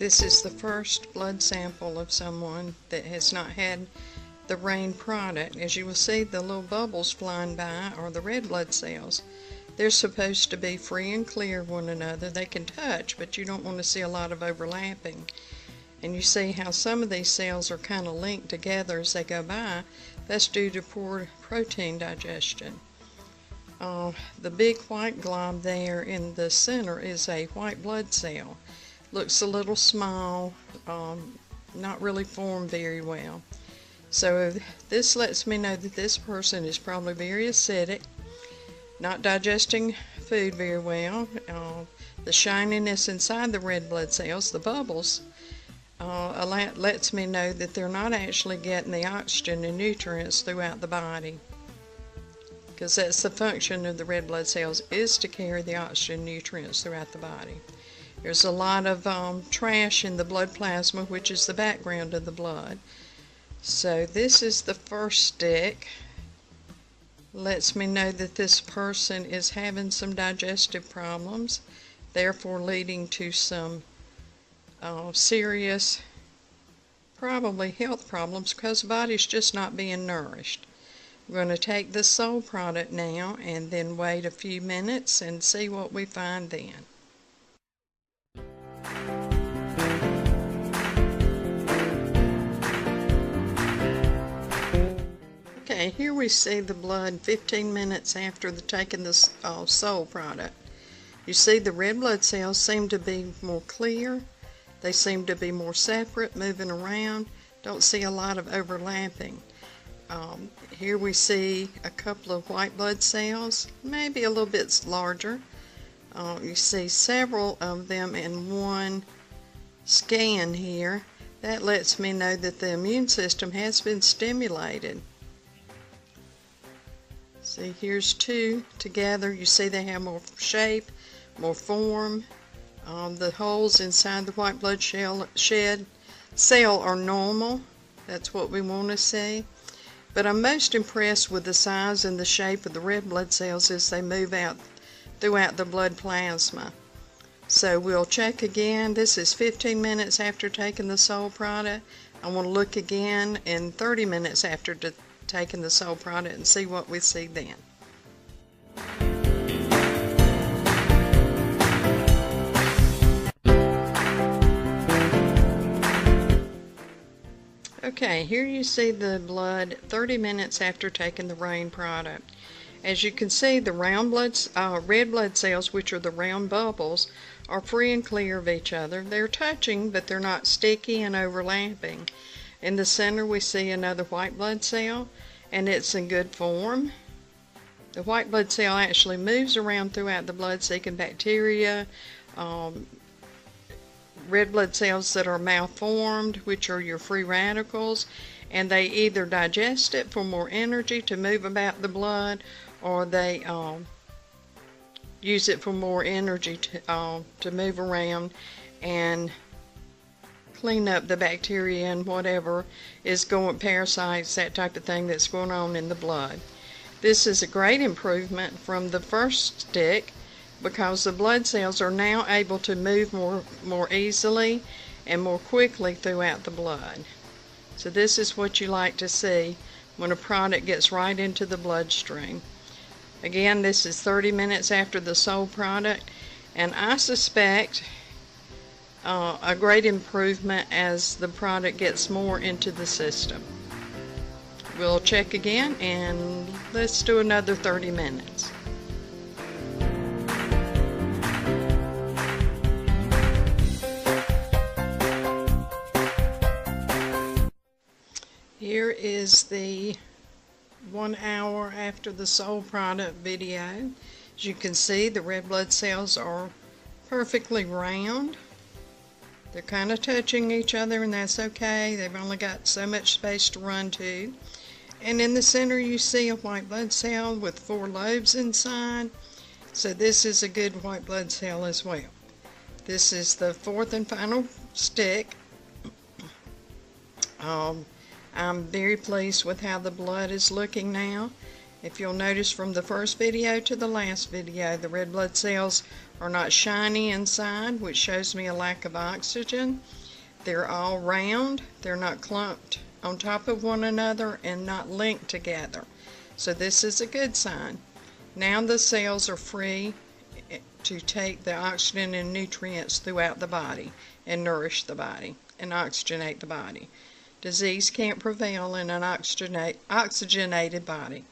This is the first blood sample of someone that has not had the RAIN product. As you will see, the little bubbles flying by are the red blood cells. They're supposed to be free and clear of one another. They can touch, but you don't want to see a lot of overlapping. And you see how some of these cells are kind of linked together as they go by. That's due to poor protein digestion. The big white glob there in the center is a white blood cell. Looks a little small, not really formed very well. So this lets me know that this person is probably very acidic, not digesting food very well. The shininess inside the red blood cells, the bubbles, lets me know that they're not actually getting the oxygen and nutrients throughout the body, because that's the function of the red blood cells, is to carry the oxygen and nutrients throughout the body. There's a lot of trash in the blood plasma, which is the background of the blood. So this is the first stick. Lets me know that this person is having some digestive problems, therefore leading to some serious, probably health problems, because the body's just not being nourished. We're going to take the Soul product now and then wait a few minutes and see what we find then. Okay, here we see the blood 15 minutes after taking the Soul product. You see the red blood cells seem to be more clear. They seem to be more separate, moving around. Don't see a lot of overlapping. Here we see a couple of white blood cells, maybe a little bit larger. You see several of them in one scan here. That lets me know that the immune system has been stimulated. See, here's two together. You see they have more shape, more form. The holes inside the white blood cell are normal. That's what we want to see. But I'm most impressed with the size and the shape of the red blood cells as they move out throughout the blood plasma. So we'll check again. This is 15 minutes after taking the Soul product. I want to look again in 30 minutes after taking the Soul product and see what we see then. Okay, here you see the blood 30 minutes after taking the RAIN product. As you can see, the red blood cells, which are the round bubbles, are free and clear of each other. They're touching, but they're not sticky and overlapping. In the center, we see another white blood cell, and it's in good form. The white blood cell actually moves around throughout the blood, seeking bacteria, red blood cells that are malformed, which are your free radicals, and they either digest it for more energy to move about the blood, or they use it for more energy to move around and clean up the bacteria and whatever is going, parasites, that type of thing that's going on in the blood. This is a great improvement from the first stick, because the blood cells are now able to move more easily and more quickly throughout the blood. So this is what you like to see when a product gets right into the bloodstream. Again, this is 30 minutes after the Soul product, and I suspect a great improvement as the product gets more into the system. We'll check again, and let's do another 30 minutes. Here is the 1 hour after the Soul product video. As you can see, the red blood cells are perfectly round. They're kind of touching each other, and that's okay. They've only got so much space to run to. And in the center you see a white blood cell with 4 lobes inside. So this is a good white blood cell as well. This is the 4th and final stick. I'm very pleased with how the blood is looking now. If you'll notice from the first video to the last video, the red blood cells are not shiny inside, which shows me a lack of oxygen. They're all round, they're not clumped on top of one another and not linked together. So this is a good sign. Now the cells are free to take the oxygen and nutrients throughout the body and nourish the body and oxygenate the body. Disease can't prevail in an oxygenated body.